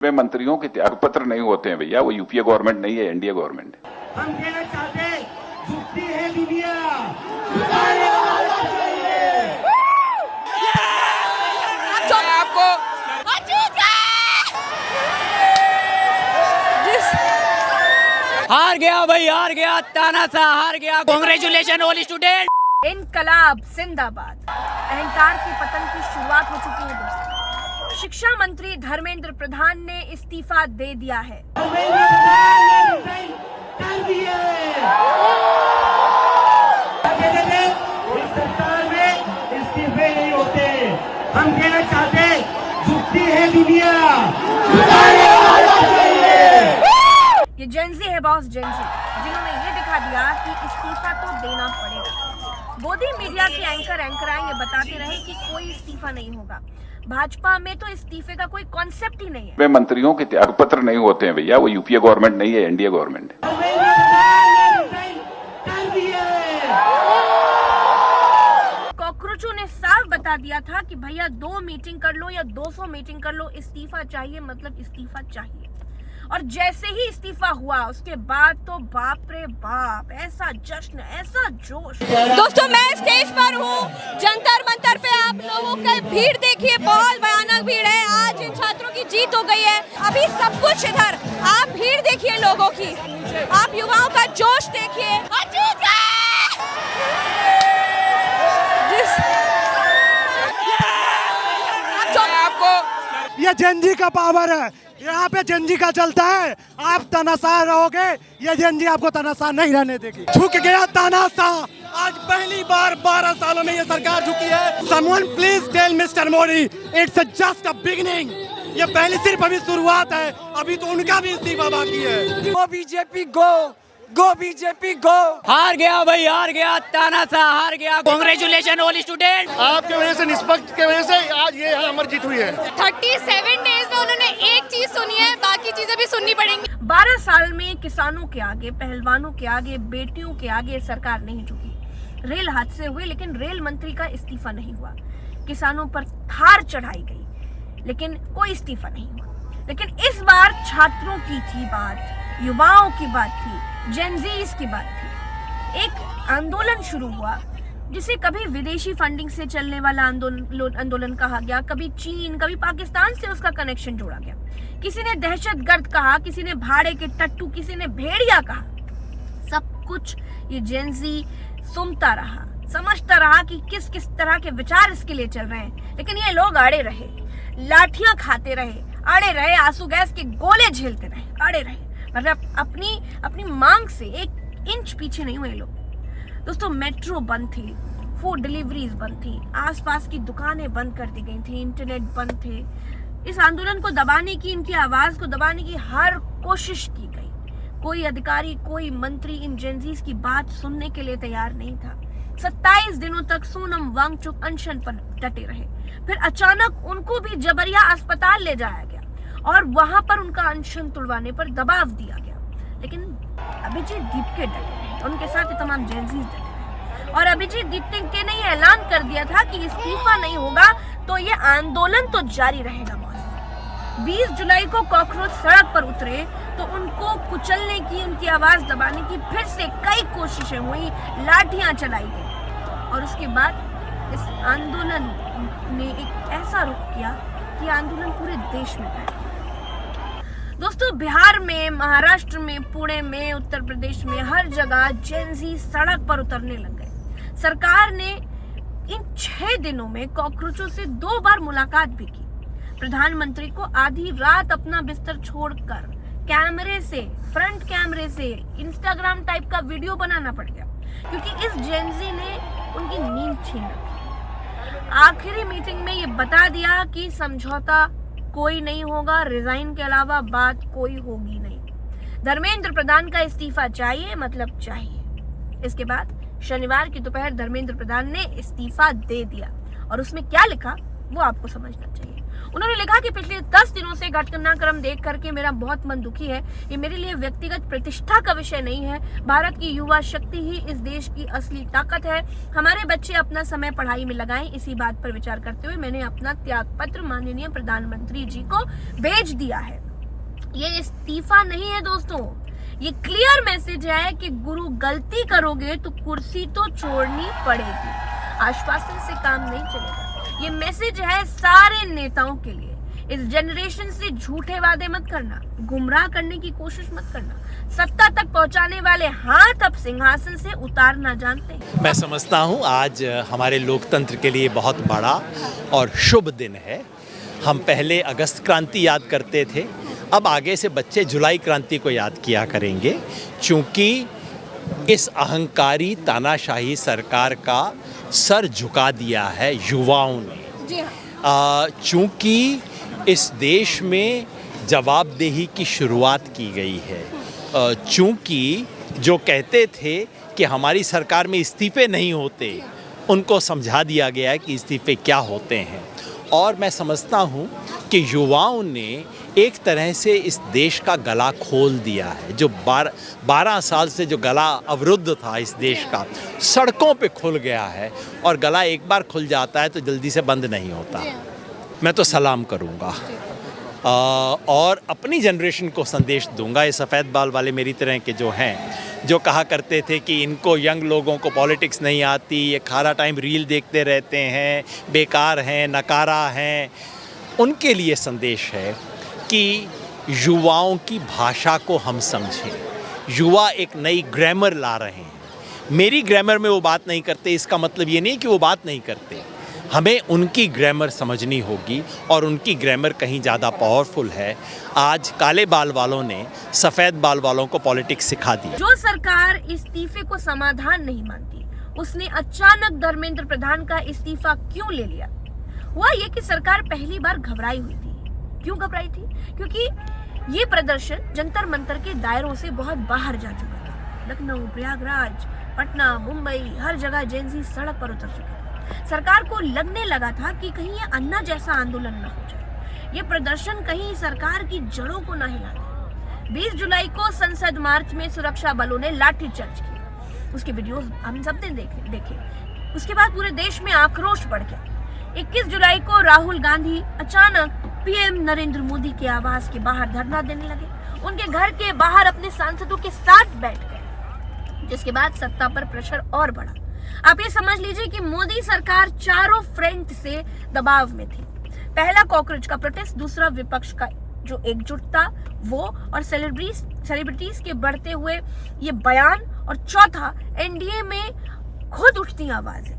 वे मंत्रियों के त्याग पत्र नहीं होते हैं भैया, वो यूपीए गवर्नमेंट नहीं है, एनडीए गवर्नमेंट है। हम कहना चाहते हैं, झुकती है दुनिया, आपको हार गया भाई, हार गया, तानाशाह हार गया। Congratulation all student. इनकलाब जिंदाबाद। अहंकार के पतन की शुरुआत हो चुकी है दोस्तों। शिक्षा मंत्री धर्मेंद्र प्रधान ने इस्तीफा दे दिया है। इस सरकार में इस्तीफे नहीं होते। हम कहना चाहते हैं, झुकती है दुनिया। ये जेंजी है बॉस, जेंजी, जिन्होंने ये दिखा दिया कि इस्तीफा तो देना पड़ेगा। मोदी मीडिया के एंकराएं ये बताते रहे कि कोई इस्तीफा नहीं होगा। भाजपा में तो इस्तीफे का कोई कॉन्सेप्ट ही नहीं है। वे मंत्रियों के त्याग पत्र नहीं होते हैं भैया, वो यूपीए गवर्नमेंट नहीं है, एनडीए गवर्नमेंट है। कॉकरोचों ने साफ बता दिया था कि भैया 2 मीटिंग कर लो या 200 मीटिंग कर लो, इस्तीफा चाहिए मतलब इस्तीफा चाहिए। और जैसे ही इस्तीफा हुआ उसके बाद तो बाप रे बाप, ऐसा जश्न, ऐसा जोश। दोस्तों मैं स्टेज पर हूँ, जंतर मंतर पे आप लोगों का भीड़ देखिए, बहुत भयानक भीड़ है। आज इन छात्रों की जीत हो गई है। अभी सब कुछ इधर, आप भीड़ देखिए लोगों की, आप युवाओं का जोश देखिए। आपको ये जेनजी का पावर है, यहाँ पे जेनजी का चलता है। आप तानाशाह रहोगे, ये जेनजी आपको तानाशाह नहीं रहने देगी। झुक गया तानाशाह, आज पहली बार 12 सालों में ये सरकार झुकी है। Someone please tell Mr. Modi, it's just a beginning। ये पहली सिर्फ अभी शुरुआत है, अभी तो उनका भी इस्तीफा बाकी है। गो बीजेपी गो, गो बीजेपी गो। हार गया भाई, हार गया, तानाशाह हार गया। Congratulation all student. आपके वजह से, निष्पक्ष के वजह से आज ये यहाँ अमर जीत हुई है। 37 डेज में उन्होंने एक चीज सुनी है, बाकी चीजें भी सुननी पड़ेंगी। 12 साल में किसानों के आगे, पहलवानों के आगे, बेटियों के आगे सरकार नहीं झुकी। रेल हादसे हुए लेकिन रेल मंत्री का इस्तीफा नहीं हुआ। किसानों पर थार चढ़ाई गई लेकिन कोई इस्तीफा नहीं हुआ। लेकिन इस बार छात्रों की थी बात, युवाओं की बात थी, जेनजीज की बात थी। एक आंदोलन शुरू हुआ जिसे कभी विदेशी फंडिंग से चलने वाला आंदोलन कहा गया, कभी चीन, कभी पाकिस्तान से उसका कनेक्शन जोड़ा गया। किसी ने दहशतगर्द कहा, किसी ने भाड़े के टट्टू, किसी ने भेड़िया कहा। सब कुछ ये जेनजी सुनता रहा, समझता रहा कि किस किस तरह के विचार इसके लिए चल रहे हैं। लेकिन ये लोग अड़े रहे, लाठियां खाते रहे, अड़े रहे, आंसू गैस के गोले झेलते रहे, अड़े रहे। मतलब अपनी मांग से 1 इंच पीछे नहीं हुए लोग। दोस्तों मेट्रो बंद थी, फूड डिलीवरीज बंद थी, आसपास की दुकानें बंद कर दी गई थी, इंटरनेट बंद थे। इस आंदोलन को दबाने की, इनकी आवाज को दबाने की हर कोशिश की गई। कोई अधिकारी, कोई मंत्री इन जेनजीज की बात सुनने के लिए तैयार नहीं था। 27 दिनों तक सोनम वांगचुक अनशन पर डटे रहे। फिर अचानक उनको भी जबरिया अस्पताल ले जाया गया और वहां पर उनका अनशन तुड़वाने पर दबाव दिया गया। लेकिन अभिजीत दीपके डटे रहे, उनके साथ तमाम जेनजीज डटे रहे। और अभिजीत दीपके ने यह ऐलान कर दिया था कि इस्तीफा नहीं होगा तो ये आंदोलन तो जारी रहेगा। 20 जुलाई को कॉकरोच सड़क पर उतरे तो उनको कुचलने की, उनकी आवाज दबाने की फिर से कई कोशिशें हुई, लाठियां चलाई गई। और उसके बाद इस आंदोलन ने एक ऐसा रुख किया कि आंदोलन पूरे देश में फैला। दोस्तों बिहार में, महाराष्ट्र में, पुणे में, उत्तर प्रदेश में, हर जगह जेनजी सड़क पर उतरने लग गए। सरकार ने इन 6 दिनों में कॉकरोचों से 2 बार मुलाकात भी की। प्रधानमंत्री को आधी रात अपना बिस्तर छोड़कर कैमरे से, फ्रंट कैमरे से इंस्टाग्राम टाइप का वीडियो बनाना पड़ गया क्योंकि इस जेनजी ने उनकी नींद छीन रखी। आखिरी मीटिंग में ये बता दिया कि समझौता कोई नहीं होगा, रिजाइन के अलावा बात कोई होगी नहीं। धर्मेंद्र प्रधान का इस्तीफा चाहिए मतलब चाहिए। इसके बाद शनिवार की दोपहर धर्मेंद्र प्रधान ने इस्तीफा दे दिया और उसमें क्या लिखा वो आपको समझना चाहिए। उन्होंने लिखा कि पिछले 10 दिनों से घटनाक्रम देख करके मेरा बहुत मन दुखी है। ये मेरे लिए व्यक्तिगत प्रतिष्ठा का विषय नहीं है। भारत की युवा शक्ति ही इस देश की असली ताकत है। हमारे बच्चे अपना समय पढ़ाई में लगाएं, इसी बात पर विचार करते हुए मैंने अपना त्याग पत्र माननीय प्रधानमंत्री जी को भेज दिया है। ये इस्तीफा नहीं है दोस्तों, ये क्लियर मैसेज है कि गुरु गलती करोगे तो कुर्सी तो छोड़नी पड़ेगी। आश्वासन से काम नहीं चलेगा। ये मैसेज है सारे नेताओं के लिए। इस जनरेशन से झूठे वादे मत करना, गुमराह करने की कोशिश मत करना। सत्ता तक पहुंचाने वाले हाथ अब सिंहासन से उतारना जानते हैं। मैं समझता हूं आज हमारे लोकतंत्र के लिए बहुत बड़ा और शुभ दिन है। हम पहले अगस्त क्रांति याद करते थे, अब आगे से बच्चे जुलाई क्रांति को याद किया करेंगे, क्योंकि इस अहंकारी तानाशाही सरकार का सर झुका दिया है युवाओं ने। जी हाँ। चूँकि इस देश में जवाबदेही की शुरुआत की गई है। चूँकि जो कहते थे कि हमारी सरकार में इस्तीफे नहीं होते, उनको समझा दिया गया है कि इस्तीफे क्या होते हैं। और मैं समझता हूँ कि युवाओं ने एक तरह से इस देश का गला खोल दिया है। जो 12 साल से जो गला अवरुद्ध था इस देश का, सड़कों पे खुल गया है। और गला एक बार खुल जाता है तो जल्दी से बंद नहीं होता। मैं तो सलाम करूँगा और अपनी जनरेशन को संदेश दूंगा। ये सफ़ेद बाल वाले मेरी तरह के जो हैं, जो कहा करते थे कि इनको यंग लोगों को पॉलिटिक्स नहीं आती, ये खारा टाइम रील देखते रहते हैं, बेकार हैं, नकारा हैं, उनके लिए संदेश है कि युवाओं की भाषा को हम समझें। युवा एक नई ग्रामर ला रहे हैं। मेरी ग्रामर में वो बात नहीं करते, इसका मतलब ये नहीं कि वो बात नहीं करते। हमें उनकी ग्रामर समझनी होगी और उनकी ग्रामर कहीं ज़्यादा पावरफुल है। आज काले बाल वालों ने सफ़ेद बाल वालों को पॉलिटिक्स सिखा दी। जो सरकार इस्तीफे को समाधान नहीं मानती, उसने अचानक धर्मेंद्र प्रधान का इस्तीफा क्यों ले लिया? हुआ ये कि सरकार पहली बार घबराई हुई थी। क्यों घबराई थी? क्योंकि ये प्रदर्शन जंतर मंतर के दायरों से बहुत बाहर जा चुका था। लखनऊ, प्रयागराज, पटना, मुंबई, हर जगह जेनजी सड़क पर उतर चुके थे। सरकार को लगने लगा था कि कहीं ये अन्ना जैसा आंदोलन न हो जाए, ये प्रदर्शन कहीं सरकार की जड़ों को न हिला दे। 20 जुलाई को संसद मार्च में सुरक्षा बलों ने लाठीचार्ज किया। उसके वीडियोस हम सबने देखे। उसके बाद पूरे देश में आक्रोश बढ़ गया। 21 जुलाई को राहुल गांधी अचानक पीएम नरेंद्र मोदी के आवास के बाहर धरना देने लगे। उनके घर के बाहर अपने सांसदों के साथ बैठ गए, जिसके बाद सत्ता पर प्रेशर और बढ़ा। आप ये समझ लीजिए कि मोदी सरकार चारों फ्रंट से दबाव में थी। पहला कॉकरोच का प्रोटेस्ट, दूसरा विपक्ष का जो एकजुटता वो, और सेलिब्रिटीज के बढ़ते हुए ये बयान, और चौथा एनडीए में खुद उठती आवाजें।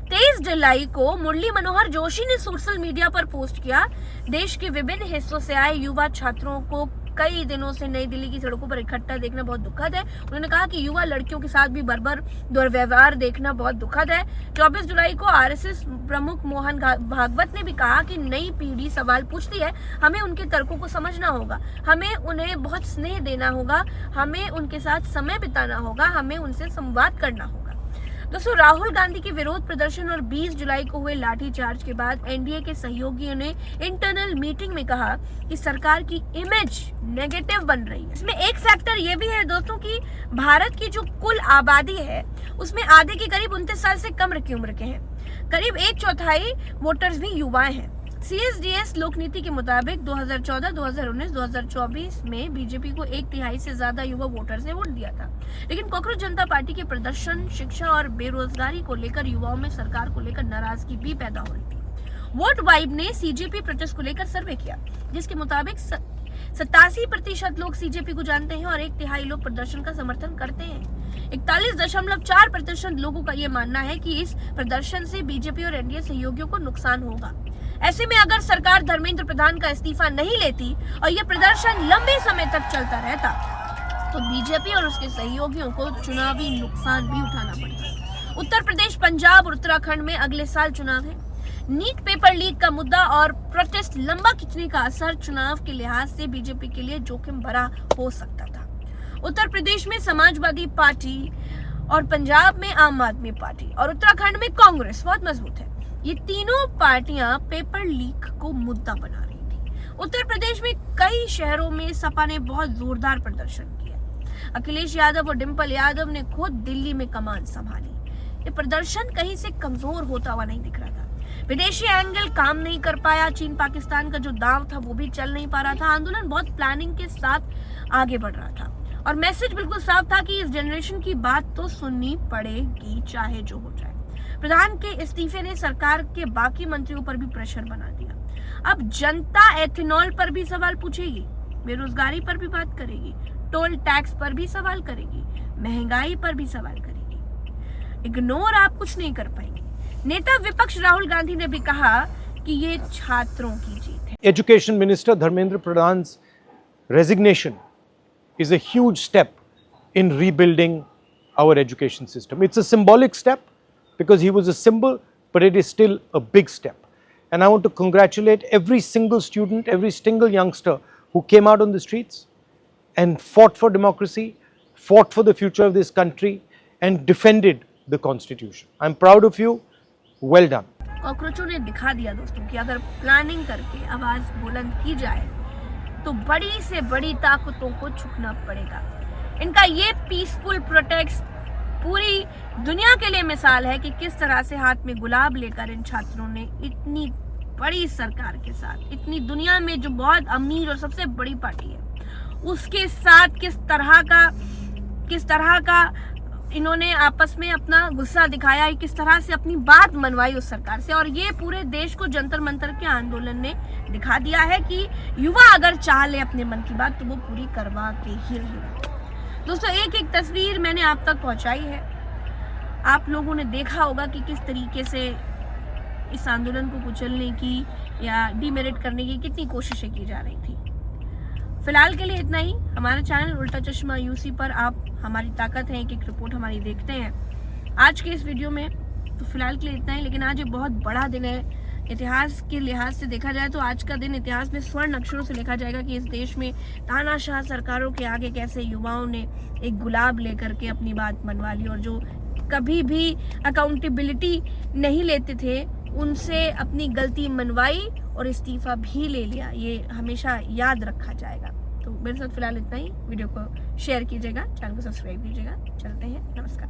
23 जुलाई को मुरली मनोहर जोशी ने सोशल मीडिया पर पोस्ट किया, देश के विभिन्न हिस्सों से आए युवा छात्रों को कई दिनों से नई दिल्ली की सड़कों पर इकट्ठा देखना बहुत दुखद है। उन्होंने कहा कि युवा लड़कियों के साथ भी बर्बर दुर्व्यवहार देखना बहुत दुखद है। 24 जुलाई को आरएसएस प्रमुख मोहन भागवत ने भी कहा कि नई पीढ़ी सवाल पूछती है, हमें उनके तर्कों को समझना होगा, हमें उन्हें बहुत स्नेह देना होगा, हमें उनके साथ समय बिताना होगा, हमें उनसे संवाद करना होगा। दोस्तों, राहुल गांधी के विरोध प्रदर्शन और 20 जुलाई को हुए लाठीचार्ज के बाद एनडीए के सहयोगियों ने इंटरनल मीटिंग में कहा कि सरकार की इमेज नेगेटिव बन रही है। इसमें एक फैक्टर ये भी है दोस्तों कि भारत की जो कुल आबादी है उसमें आधे के करीब 29 साल से कम की उम्र के हैं। करीब 1/4 वोटर्स भी युवाएं हैं। CSDS लोक नीति के मुताबिक 2014, 2019, 2024 में बीजेपी को 1/3 से ज्यादा युवा वोटर्स ने वोट दिया था। लेकिन कॉकरोच जनता पार्टी के प्रदर्शन, शिक्षा और बेरोजगारी को लेकर युवाओं में सरकार को लेकर नाराजगी भी पैदा हो रही थी। वोट वाइब ने सीजेपी प्रोटेस्ट को लेकर सर्वे किया, जिसके मुताबिक 87% लोग सीजेपी को जानते हैं और 1/3 लोग प्रदर्शन का समर्थन करते हैं। 41.4% लोगों का ये मानना है कि इस प्रदर्शन से बीजेपी और एनडीए सहयोगियों को नुकसान होगा। ऐसे में अगर सरकार धर्मेंद्र प्रधान का इस्तीफा नहीं लेती और ये प्रदर्शन लंबे समय तक चलता रहता तो बीजेपी और उसके सहयोगियों को चुनावी नुकसान भी उठाना पड़ता। उत्तर प्रदेश, पंजाब और उत्तराखंड में अगले साल चुनाव है। नीट पेपर लीक का मुद्दा और प्रोटेस्ट लंबा खिंचने का असर चुनाव के लिहाज से बीजेपी के लिए जोखिम भरा हो सकता था। उत्तर प्रदेश में समाजवादी पार्टी और पंजाब में आम आदमी पार्टी और उत्तराखंड में कांग्रेस बहुत मजबूत है। ये तीनों पार्टियां पेपर लीक को मुद्दा बना रही थी। उत्तर प्रदेश में कई शहरों में सपा ने बहुत जोरदार प्रदर्शन किया। अखिलेश यादव और डिंपल यादव ने खुद दिल्ली में कमान संभाली। ये प्रदर्शन कहीं से कमजोर होता हुआ नहीं दिख रहा था। विदेशी एंगल काम नहीं कर पाया, चीन पाकिस्तान का जो दांव था वो भी चल नहीं पा रहा था। आंदोलन बहुत प्लानिंग के साथ आगे बढ़ रहा था और मैसेज बिल्कुल साफ था कि इस जनरेशन की बात तो सुननी पड़ेगी चाहे जो हो जाए। प्रधान के इस्तीफे ने सरकार के बाकी मंत्रियों पर भी प्रेशर बना दिया। अब जनता एथेनॉल पर भी सवाल पूछेगी, बेरोजगारी पर भी बात करेगी, टोल टैक्स पर भी सवाल करेगी, महंगाई पर भी सवाल करेगी। इग्नोर आप कुछ नहीं कर पाएंगे। नेता विपक्ष राहुल गांधी ने भी कहा कि ये छात्रों की जीत है। Education Minister Dharmendra Pradhan's resignation is a huge step in rebuilding our education system. It's a symbolic step because he was a symbol, but it is still a big step. And I want to congratulate every single student, every single youngster who came out on the streets and fought for democracy, fought for the future of this country, and defended the Constitution. I'm proud of you. Well done. कॉकरोचों ने दिखा दिया दोस्तों कि अगर planning करके आवाज बुलंद की जाए तो बड़ी से बड़ी ताकतों को झुकना पड़ेगा। इनका ये पीसफुल प्रोटेस्ट पूरी दुनिया के लिए मिसाल है कि किस तरह से हाथ में गुलाब लेकर इन छात्रों ने इतनी बड़ी सरकार के साथ, इतनी दुनिया में जो बहुत अमीर और सबसे बड़ी पार्टी है उसके साथ किस तरह का इन्होंने आपस में अपना गुस्सा दिखाया, किस तरह से अपनी बात मनवाई उस सरकार से। और ये पूरे देश को जंतर मंतर के आंदोलन ने दिखा दिया है कि युवा अगर चाह ले अपने मन की बात तो वो पूरी करवा के ही रहेगा। दोस्तों, एक एक तस्वीर मैंने आप तक पहुंचाई है। आप लोगों ने देखा होगा कि किस तरीके से इस आंदोलन को कुचलने की या डीमेरिट करने की कितनी कोशिशें की जा रही थी। फिलहाल के लिए इतना ही। हमारा चैनल उल्टा चश्मा यूसी पर आप हमारी ताकत है एक रिपोर्ट हमारी देखते हैं आज के इस वीडियो में। तो फिलहाल के लिए इतना ही, लेकिन आज ये बहुत बड़ा दिन है। इतिहास के लिहाज से देखा जाए तो आज का दिन इतिहास में स्वर्ण अक्षरों से लिखा जाएगा कि इस देश में तानाशाह सरकारों के आगे कैसे युवाओं ने एक गुलाब लेकर के अपनी बात मनवा ली और जो कभी भी अकाउंटेबिलिटी नहीं लेते थे उनसे अपनी गलती मनवाई और इस्तीफा भी ले लिया। ये हमेशा याद रखा जाएगा। तो मेरे साथ फिलहाल इतना ही। वीडियो को शेयर कीजिएगा, चैनल को सब्सक्राइब कीजिएगा। चलते हैं, नमस्कार।